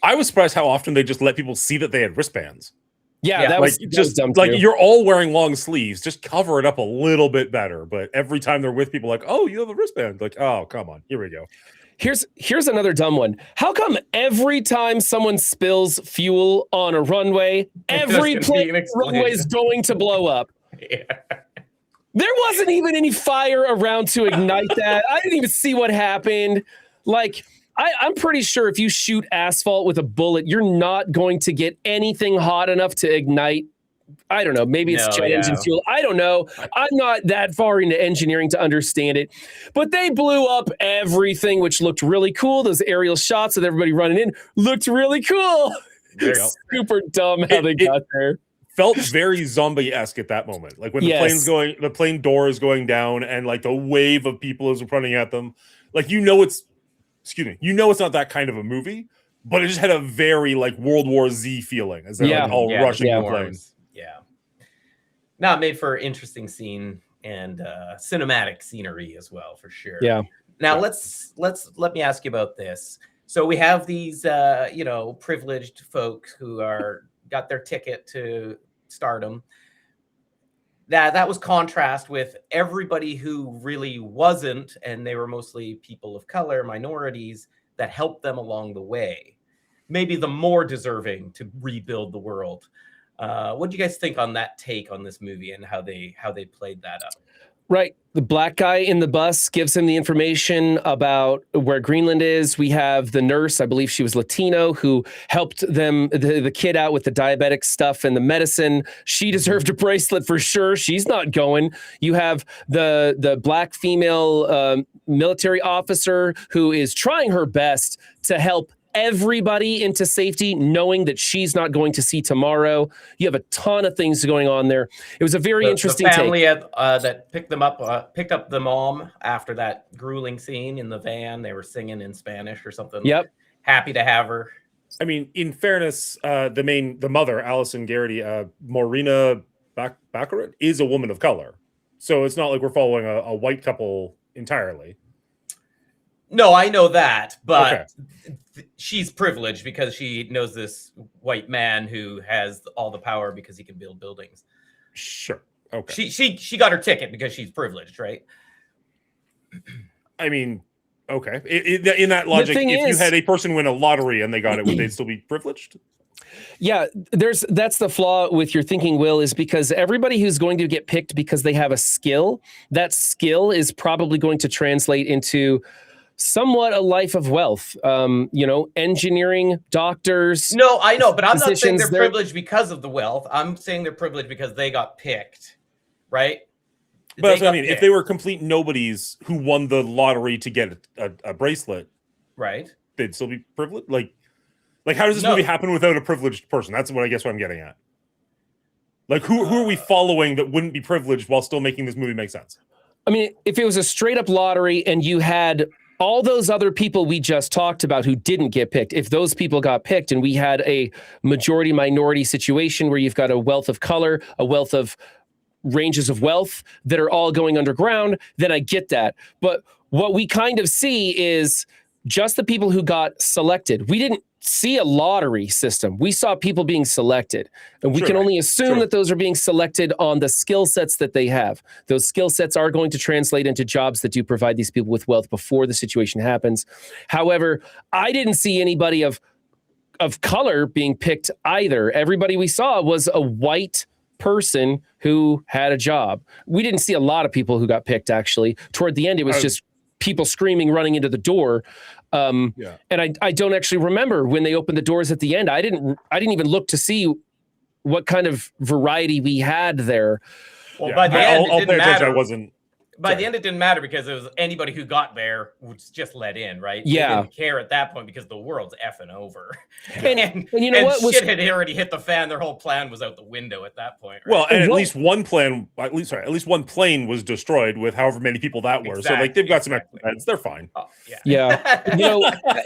I was surprised how often they just let people see that they had wristbands. Yeah, that was dumb like too. you're all wearing long sleeves. Just cover it up a little bit better. But every time they're with people, like, oh, you have a wristband. Like, oh, come on, here we go. Here's another dumb one. How come every time someone spills fuel on a runway, every plane on the runway is going to blow up? Yeah. There wasn't even any fire around to ignite that. I didn't even see what happened. Like, I'm pretty sure if you shoot asphalt with a bullet, you're not going to get anything hot enough to ignite. I don't know. Maybe it's jet engine fuel. I don't know. I'm not that far into engineering to understand it. But they blew up everything, which looked really cool. Those aerial shots with everybody running in looked really cool. Super dumb how they got there. Felt very zombie-esque at that moment. Like when the plane door is going down and like the wave of people is running at them. Like, it's not that kind of a movie, but it just had a very like World War Z feeling as they're like, all rushing the plane. Yeah. Now it made for an interesting scene and cinematic scenery as well, for sure. Yeah. Now let me ask you about this. So we have these privileged folks who got their ticket to stardom. That was contrast with everybody who really wasn't, and they were mostly people of color, minorities, that helped them along the way. Maybe the more deserving to rebuild the world. What do you guys think on that take on this movie and how they played that up? Right. The black guy in the bus gives him the information about where Greenland is. We have the nurse, I believe she was Latino, who helped them, the kid out with the diabetic stuff and the medicine. She deserved a bracelet for sure. She's not going. You have the black female military officer who is trying her best to help everybody into safety, knowing that she's not going to see tomorrow. You have a ton of things going on there. It was a very interesting the family take. That picked up the mom after that grueling scene in the van. They were singing in Spanish or something. Yep. Happy to have her. I mean, in fairness, the mother, Allison Garrity, Morena Baccarin, is a woman of color. So it's not like we're following a white couple entirely. No, I know that, but she's privileged because she knows this white man who has all the power because he can build buildings. Sure. Okay. She got her ticket because she's privileged, right? I mean, okay. In that logic, if you had a person win a lottery and they got it, would they still be privileged? Yeah, that's the flaw with your thinking, Will, is because everybody who's going to get picked because they have a skill, that skill is probably going to translate into somewhat a life of wealth. Engineering, doctors. No, I know, but I'm not saying they're privileged because of the wealth. I'm saying they're privileged because they got picked, right? But that's what I mean. If they were complete nobodies who won the lottery to get a bracelet, right, they'd still be privileged. Like how does this movie happen without a privileged person? That's what I'm getting at. Like, who are we following that wouldn't be privileged while still making this movie make sense? I mean, if it was a straight up lottery and you had all those other people we just talked about who didn't get picked, if those people got picked and we had a majority minority situation where you've got a wealth of color, a wealth of ranges of wealth that are all going underground, then I get that. But what we kind of see is just the people who got selected. We didn't see a lottery system. We saw people being selected. And we can only assume that those are being selected on the skill sets that they have. Those skill sets are going to translate into jobs that do provide these people with wealth before the situation happens. However, I didn't see anybody of color being picked either. Everybody we saw was a white person who had a job. We didn't see a lot of people who got picked, actually. Toward the end, it was just people screaming, running into the door. And I don't actually remember when they opened the doors at the end. I didn't even look to see what kind of variety we had there. Well, by the end, it didn't matter. By Sorry. the end, it didn't matter because it was anybody who got there was just let in, right? Yeah. They didn't care at that point because the world's effing over. And you know what? Shit had already hit the fan. Their whole plan was out the window at that point. Right? Well, and at least one plane was destroyed with however many people that were. So like they've got some extra heads. They're fine. Oh, yeah.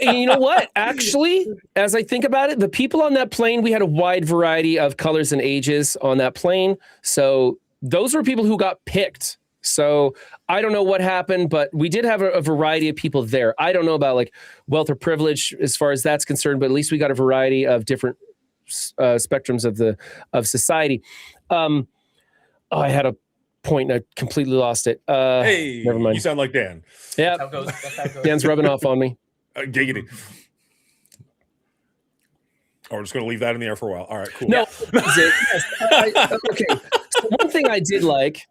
You know what? Actually, as I think about it, the people on that plane, we had a wide variety of colors and ages on that plane. So those were people who got picked. So I don't know what happened, but we did have a variety of people there. I don't know about like wealth or privilege as far as that's concerned, but at least we got a variety of different spectrums of society. I had a point and I completely lost it. Hey, never mind. You sound like Dan. Yeah, That's how it goes. Dan's rubbing off on me. Giggity. Oh, we're just going to leave that in the air for a while. All right, cool. No, that's it. Yes. Okay. So one thing I did like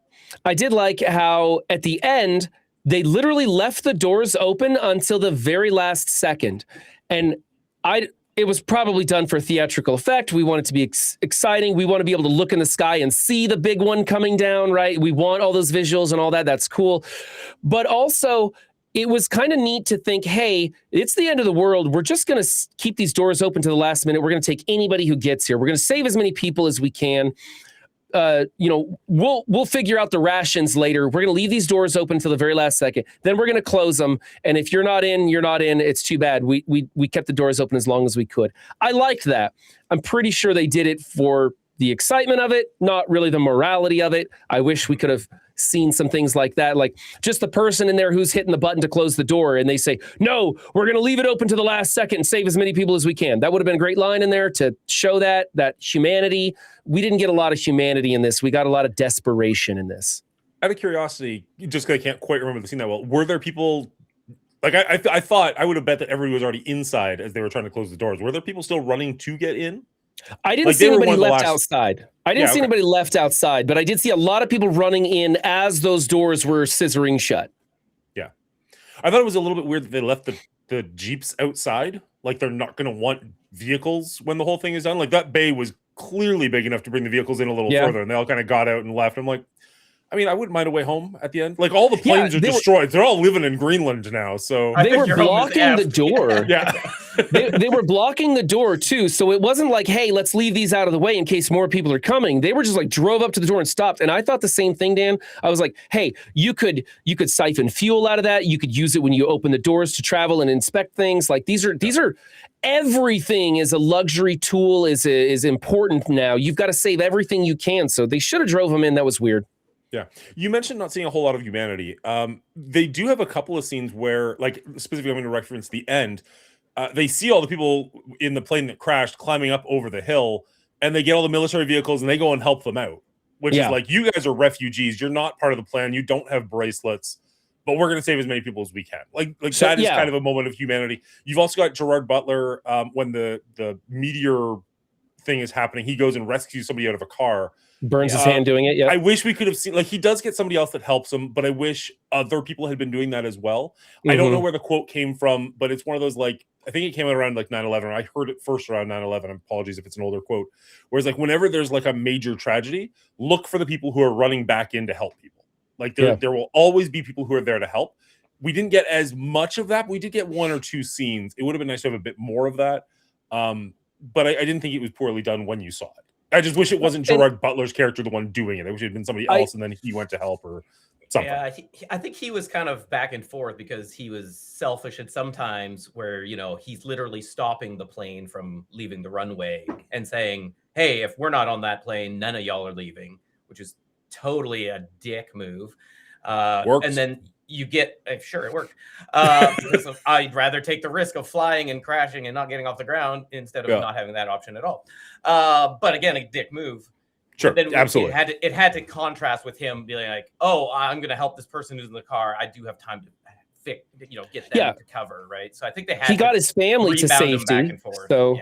how at the end, they literally left the doors open until the very last second. And it was probably done for theatrical effect. We want it to be exciting. We want to be able to look in the sky and see the big one coming down, right? We want all those visuals and all that. That's cool. But also, it was kind of neat to think, hey, it's the end of the world. We're just going to keep these doors open to the last minute. We're going to take anybody who gets here. We're going to save as many people as we can. We'll figure out the rations later. We're going to leave these doors open till the very last second. Then we're going to close them. And if you're not in, you're not in. It's too bad. We kept the doors open as long as we could. I liked that. I'm pretty sure they did it for the excitement of it, not really the morality of it. I wish we could have seen some things like that, like just the person in there who's hitting the button to close the door and they say, no, we're going to leave it open to the last second and save as many people as we can. That would have been a great line in there to show that humanity. We didn't get a lot of humanity in this. We got a lot of desperation in this. Out of curiosity, just because I can't quite remember the scene that well, were there people like I thought I would have bet that everybody was already inside as they were trying to close the doors. Were there people still running to get in? I didn't see anybody left outside. I didn't see anybody left outside, but I did see a lot of people running in as those doors were scissoring shut. Yeah. I thought it was a little bit weird that they left the Jeeps outside. Like they're not going to want vehicles when the whole thing is done. Like that bay was clearly big enough to bring the vehicles in a little further, and they all kind of got out and left. I'm like, I mean, I wouldn't mind a way home at the end. Like all the planes are destroyed. They're all living in Greenland now. So they were blocking the door. Yeah. they were blocking the door too. So it wasn't like, hey, let's leave these out of the way in case more people are coming. They were just like drove up to the door and stopped. And I thought the same thing, Dan. I was like, hey, you could siphon fuel out of that. You could use it when you open the doors to travel and inspect things. Like these are everything is a luxury tool is important now. You've got to save everything you can. So they should have drove them in. That was weird. Yeah. You mentioned not seeing a whole lot of humanity. They do have a couple of scenes where, like, specifically I'm going to reference the end. They see all the people in the plane that crashed climbing up over the hill, and they get all the military vehicles and they go and help them out, which is like, you guys are refugees. You're not part of the plan. You don't have bracelets, but we're going to save as many people as we can. Like so, that is kind of a moment of humanity. You've also got Gerard Butler when the meteor thing is happening. He goes and rescues somebody out of a car. Burns his hand doing it. Yeah. I wish we could have seen, like, he does get somebody else that helps him, but I wish other people had been doing that as well. I don't know where the quote came from, but it's one of those, like, I think it came out around like 9/11. I heard it first around 9/11. Apologies if it's an older quote. Whereas, like, whenever there's like a major tragedy, look for the people who are running back in to help people. Like there will always be people who are there to help. We didn't get as much of that, but we did get one or two scenes. It would have been nice to have a bit more of that. But I didn't think it was poorly done when you saw it. I just wish it wasn't Gerard Butler's character the one doing it. I wish it had been somebody else, and then he went to help or something. Yeah, I think he was kind of back and forth because he was selfish at some times where, he's literally stopping the plane from leaving the runway and saying, hey, if we're not on that plane, none of y'all are leaving, which is totally a dick move. Works. And then you get, sure, it worked. Because I'd rather take the risk of flying and crashing and not getting off the ground instead of not having that option at all. But again, a dick move. Sure, then absolutely. It had to contrast with him being like, oh, I'm going to help this person who's in the car. I do have time to get them to cover, right? So I think he got his family to safety. Back and forth. So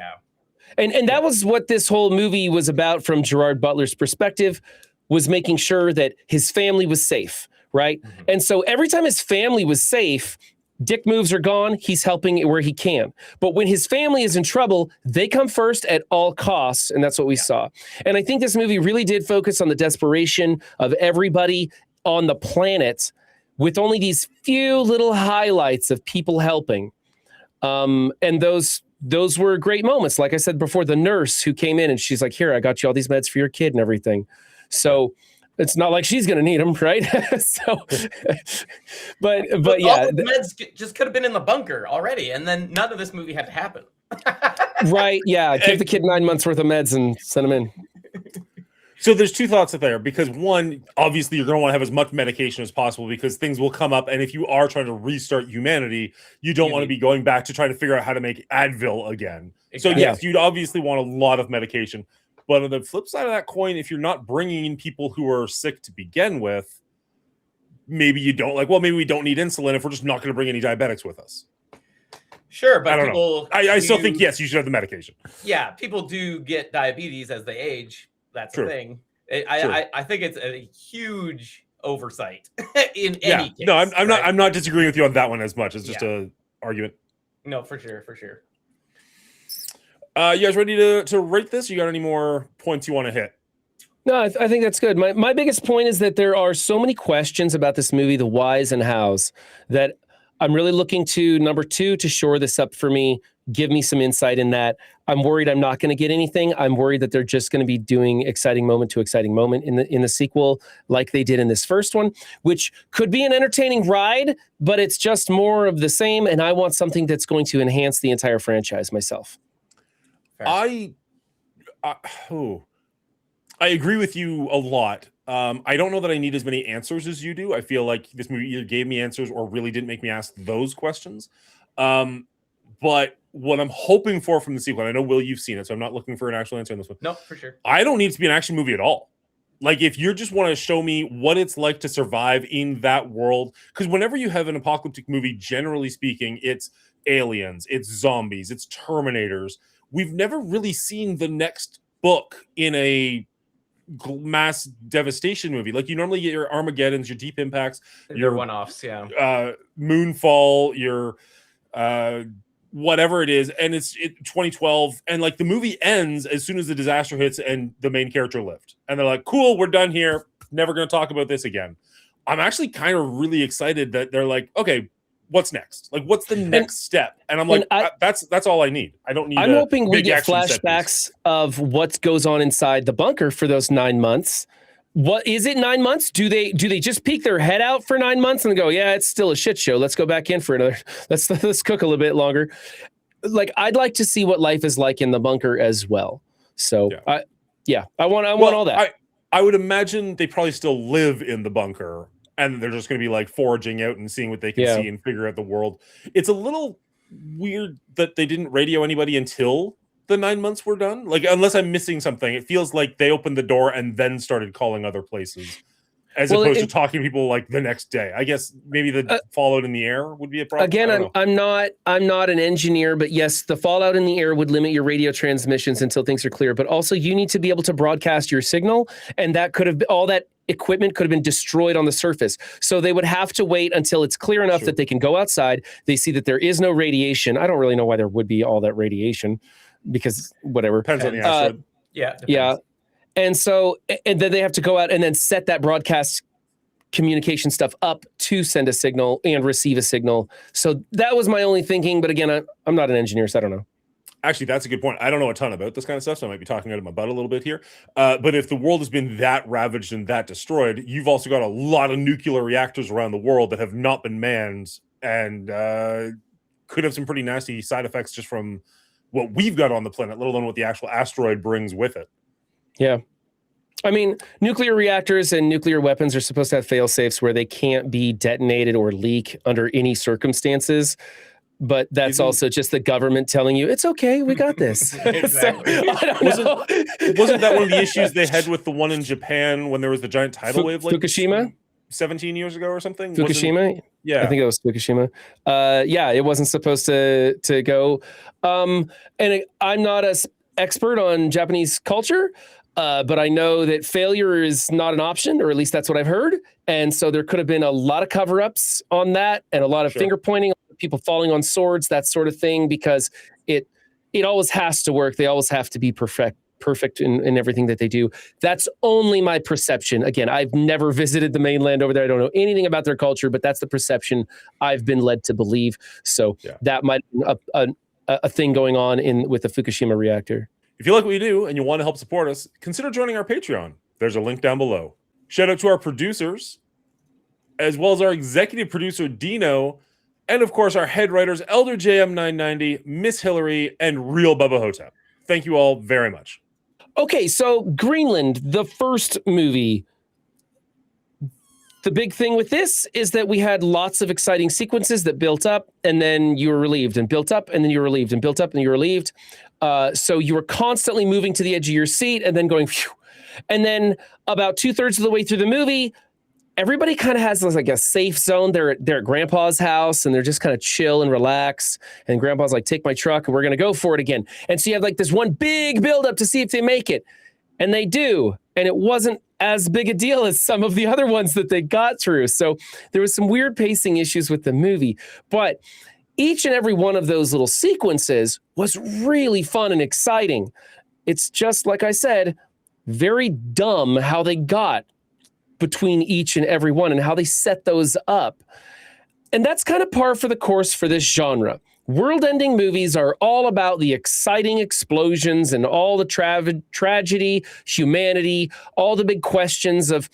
and that was what this whole movie was about from Gerard Butler's perspective, was making sure that his family was safe, right? Mm-hmm. And so every time his family was safe, dick moves are gone. He's helping where he can. But when his family is in trouble, they come first at all costs. And that's what we saw. And I think this movie really did focus on the desperation of everybody on the planet, with only these few little highlights of people helping. And those were great moments. Like I said before, the nurse who came in and she's like, here, I got you all these meds for your kid and everything. So it's not like she's going to need them, right? but yeah. All the meds just could have been in the bunker already. And then none of this movie had to happen. Right, yeah. Give the kid 9 months worth of meds and send him in. So there's two thoughts there, because one, obviously you're going to want to have as much medication as possible because things will come up. And if you are trying to restart humanity, you don't want to be going back to try to figure out how to make Advil again. Exactly. So yes, you'd obviously want a lot of medication. But on the flip side of that coin, if you're not bringing in people who are sick to begin with, maybe you don't maybe we don't need insulin if we're just not going to bring any diabetics with us. Sure, but I still think, yes, you should have the medication. Yeah, people do get diabetes as they age. That's the thing. I think it's a huge oversight in any case. No, I'm not disagreeing with you on that one as much. It's just a argument. No, for sure. You guys ready to rate this? You got any more points you want to hit? No, I think that's good. My biggest point is that there are so many questions about this movie, the whys and hows, that I'm really looking to number 2 to shore this up for me, give me some insight in that. I'm worried I'm not going to get anything. I'm worried that they're just going to be doing exciting moment to exciting moment in the sequel, like they did in this first one, which could be an entertaining ride, but it's just more of the same. And I want something that's going to enhance the entire franchise myself. I agree with you a lot. I don't know that I need as many answers as you do. I feel like this movie either gave me answers or really didn't make me ask those questions. But what I'm hoping for from the sequel, and I know, Will, you've seen it, so I'm not looking for an actual answer on this one. No, for sure. I don't need it to be an action movie at all. Like, if you just want to show me what it's like to survive in that world, because whenever you have an apocalyptic movie, generally speaking, it's aliens, it's zombies, it's Terminators. We've never really seen the next book in a mass devastation movie. Like, you normally get your Armageddons, your Deep Impacts, your one-offs, Moonfall, your whatever it is, and it's 2012, and like the movie ends as soon as the disaster hits and the main character lived, and they're like, cool, we're done here, never going to talk about this again. I'm actually kind of really excited that they're like, okay, what's next? Like, what's the next step? And I'm like, that's all I need. I don't need. I'm hoping we get flashbacks of what goes on inside the bunker for those 9 months. What is it? 9 months? Do they just peek their head out for 9 months and go, yeah, it's still a shit show, let's go back in for another. Let's cook a little bit longer. Like, I'd like to see what life is like in the bunker as well. So I want all that. I would imagine they probably still live in the bunker, and they're just going to be like foraging out and seeing what they can see and figure out the world. It's a little weird that they didn't radio anybody until the 9 months were done. Like, unless I'm missing something, it feels like they opened the door and then started calling other places, as opposed to talking to people like the next day. I guess maybe the fallout in the air would be a problem. Again, I'm not an engineer, but yes, the fallout in the air would limit your radio transmissions until things are clear. But also, you need to be able to broadcast your signal, and that could have been, all that equipment could have been destroyed on the surface. So they would have to wait until it's clear enough that they can go outside. They see that there is no radiation. I don't really know why there would be all that radiation, because whatever. Depends on the asteroid. Yeah. And so, and then they have to go out and then set that broadcast communication stuff up to send a signal and receive a signal. So that was my only thinking. But again, I'm not an engineer, so I don't know. Actually, that's a good point. I don't know a ton about this kind of stuff, so I might be talking out of my butt a little bit here. But if the world has been that ravaged and that destroyed, you've also got a lot of nuclear reactors around the world that have not been manned, and could have some pretty nasty side effects just from what we've got on the planet, let alone what the actual asteroid brings with it. Yeah. I mean, nuclear reactors and nuclear weapons are supposed to have fail safes where they can't be detonated or leak under any circumstances. But that's also just the government telling you, it's okay, we got this. Exactly. So, I don't know. Wasn't that one of the issues they had with the one in Japan when there was the giant tidal wave like Fukushima? 17 years ago or something? Fukushima? Yeah. I think it was Fukushima. Yeah, it wasn't supposed to go. And I'm not an expert on Japanese culture, but I know that failure is not an option, or at least that's what I've heard. And so there could have been a lot of cover-ups on that and a lot of finger pointing, people falling on swords, that sort of thing, because it always has to work. They always have to be perfect in everything that they do. That's only my perception. Again, I've never visited the mainland over there. I don't know anything about their culture, but that's the perception I've been led to believe. So that might be a thing going on with the Fukushima reactor. If you like what we do and you want to help support us, consider joining our Patreon. There's a link down below. Shout out to our producers, as well as our executive producer, Dino, and of course our head writers, Elder JM990, Miss Hillary, and Real Bubba Hotep. Thank you all very much. Okay, so Greenland, the first movie. The big thing with this is that we had lots of exciting sequences that built up and then you were relieved, and built up and then you were relieved, and built up and you were relieved. So you were constantly moving to the edge of your seat and then going, phew. And then about 2/3 of the way through the movie, everybody kind of has like a safe zone. They're at Grandpa's house and they're just kind of chill and relax. And Grandpa's like, take my truck and we're going to go for it again. And so you have like this one big buildup to see if they make it. And they do. And it wasn't as big a deal as some of the other ones that they got through. So there was some weird pacing issues with the movie. But each and every one of those little sequences was really fun and exciting. It's just, like I said, very dumb how they got between each and every one and how they set those up. And that's kind of par for the course for this genre. World-ending movies are all about the exciting explosions and all the tragedy, humanity, all the big questions of,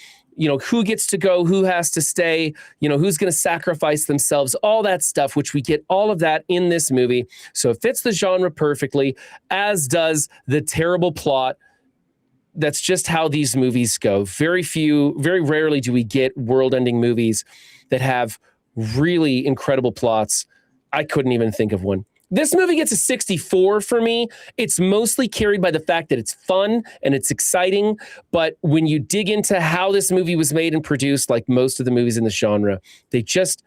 who gets to go, who has to stay, who's going to sacrifice themselves, all that stuff, which we get all of that in this movie. So it fits the genre perfectly, as does the terrible plot. That's just how these movies go. Very rarely do we get world-ending movies that have really incredible plots. I couldn't even think of one. This movie gets a 64 for me. It's mostly carried by the fact that it's fun and it's exciting. But when you dig into how this movie was made and produced, like most of the movies in the genre, they just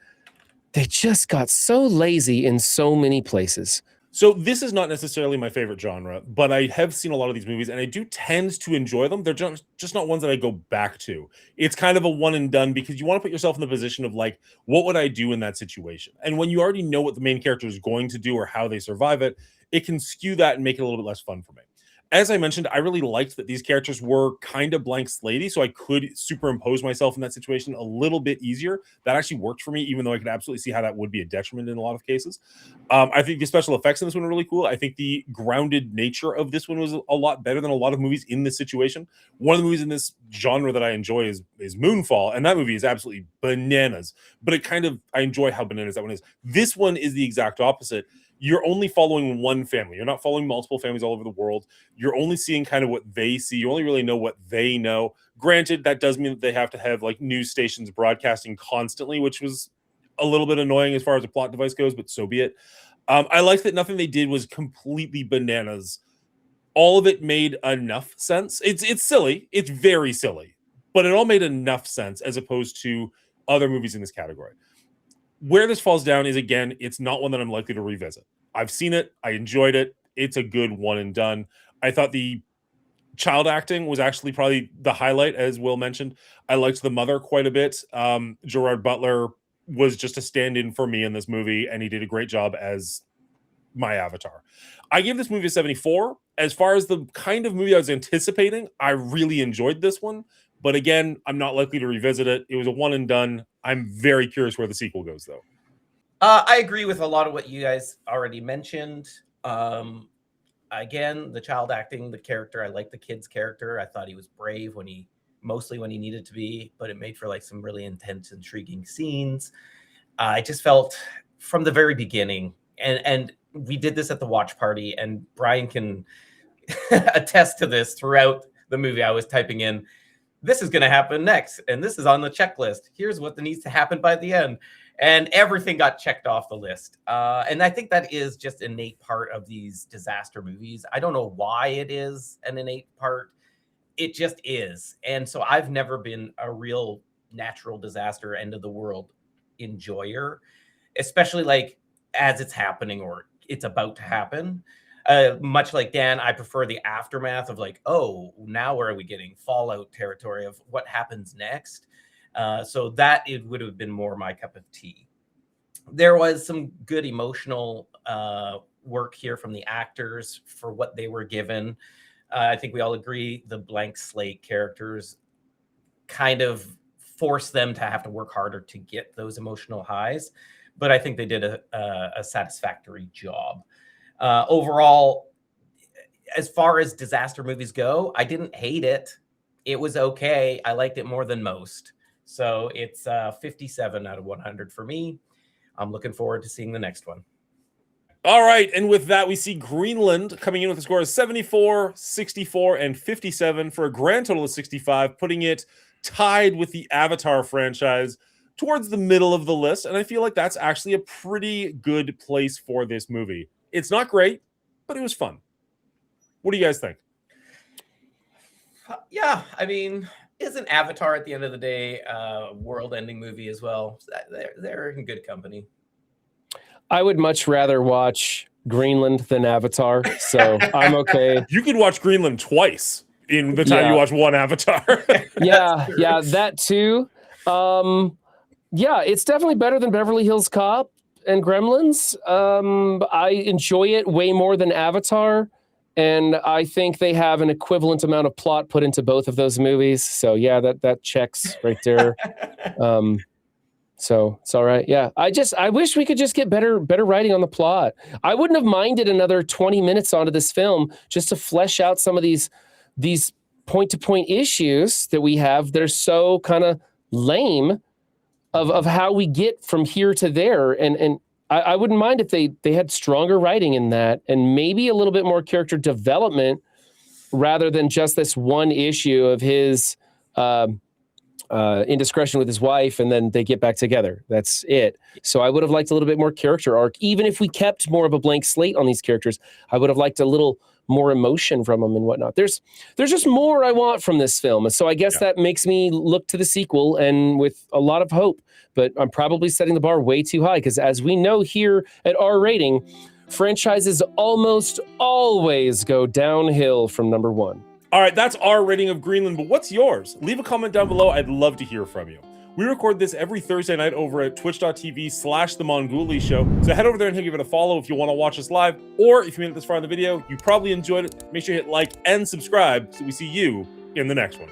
got so lazy in so many places. So this is not necessarily my favorite genre, but I have seen a lot of these movies and I do tend to enjoy them. They're just not ones that I go back to. It's kind of a one and done because you want to put yourself in the position of like, what would I do in that situation? And when you already know what the main character is going to do or how they survive it, it can skew that and make it a little bit less fun for me. As I mentioned, I really liked that these characters were kind of blank slatey, so I could superimpose myself in that situation a little bit easier. That actually worked for me, even though I could absolutely see how that would be a detriment in a lot of cases. I think the special effects in this one are really cool. I think the grounded nature of this one was a lot better than a lot of movies in this situation. One of the movies in this genre that I enjoy is Moonfall, and that movie is absolutely bananas. But I enjoy how bananas that one is. This one is the exact opposite. You're only following one family. You're not following multiple families all over the world. You're only seeing kind of what they see. You only really know what they know. Granted, that does mean that they have to have like news stations broadcasting constantly, which was a little bit annoying as far as a plot device goes, but so be it. I liked that nothing they did was completely bananas. All of it made enough sense. It's silly. It's very silly, but it all made enough sense as opposed to other movies in this category. Where this falls down is, again, it's not one that I'm likely to revisit. I've seen it. I enjoyed it. It's a good one and done. I thought the child acting was actually probably the highlight, as Will mentioned. I liked the mother quite a bit. Gerard Butler was just a stand-in for me in this movie, and he did a great job as my avatar. I gave this movie a 74. As far as the kind of movie I was anticipating, I really enjoyed this one. But again, I'm not likely to revisit it. It was a one and done. I'm very curious where the sequel goes, though. I agree with a lot of what you guys already mentioned. Again, the child acting, the character, I like the kid's character. I thought he was brave mostly when he needed to be, but it made for like some really intense, intriguing scenes. I just felt from the very beginning, and we did this at the watch party, and Brian can attest to this throughout the movie. I was typing in, this is going to happen next, and this is on the checklist. Here's what needs to happen by the end. And everything got checked off the list. And I think that is just an innate part of these disaster movies. I don't know why it is an innate part. It just is. And so I've never been a real natural disaster, end of the world enjoyer, especially like as it's happening or it's about to happen. Much like Dan, I prefer the aftermath of like, oh, now where are we getting? Fallout territory of what happens next. So that it would have been more my cup of tea. There was some good emotional work here from the actors for what they were given. I think we all agree the blank slate characters kind of force them to have to work harder to get those emotional highs. But I think they did a satisfactory job. Overall, as far as disaster movies go, I didn't hate it. It was okay. I liked it more than most. So it's 57 out of 100 for me. I'm looking forward to seeing the next one. All right, and with that, we see Greenland coming in with a score of 74, 64, and 57 for a grand total of 65, putting it tied with the Avatar franchise towards the middle of the list. And I feel like that's actually a pretty good place for this movie. It's not great, but it was fun. What do you guys think? Yeah, I mean, isn't Avatar at the end of the day a world-ending movie as well? They're in good company. I would much rather watch Greenland than Avatar, so I'm okay. You could watch Greenland twice in the time you watch one Avatar. Yeah, that too. Yeah, it's definitely better than Beverly Hills Cop and Gremlins. I enjoy it way more than Avatar, and I think they have an equivalent amount of plot put into both of those movies. So yeah, that checks right there. So it's all right. Yeah. I wish we could just get better writing on the plot. I wouldn't have minded another 20 minutes onto this film just to flesh out some of these point-to-point issues that we have that are so kind of lame of how we get from here to there. And I wouldn't mind if they had stronger writing in that and maybe a little bit more character development rather than just this one issue of his indiscretion with his wife, and then they get back together. That's it. So I would have liked a little bit more character arc. Even if we kept more of a blank slate on these characters, I would have liked a little more emotion from them and whatnot. There's just more I want from this film. So I guess that makes me look to the sequel and with a lot of hope. But I'm probably setting the bar way too high because as we know here at R Rating, franchises almost always go downhill from number one. All right, that's our rating of Greenland, but what's yours? Leave a comment down below. I'd love to hear from you. We record this every Thursday night over at twitch.tv/The Mongoolie Show. So head over there and give it a follow if you want to watch us live, or if you made it this far in the video, you probably enjoyed it. Make sure you hit like and subscribe so we see you in the next one.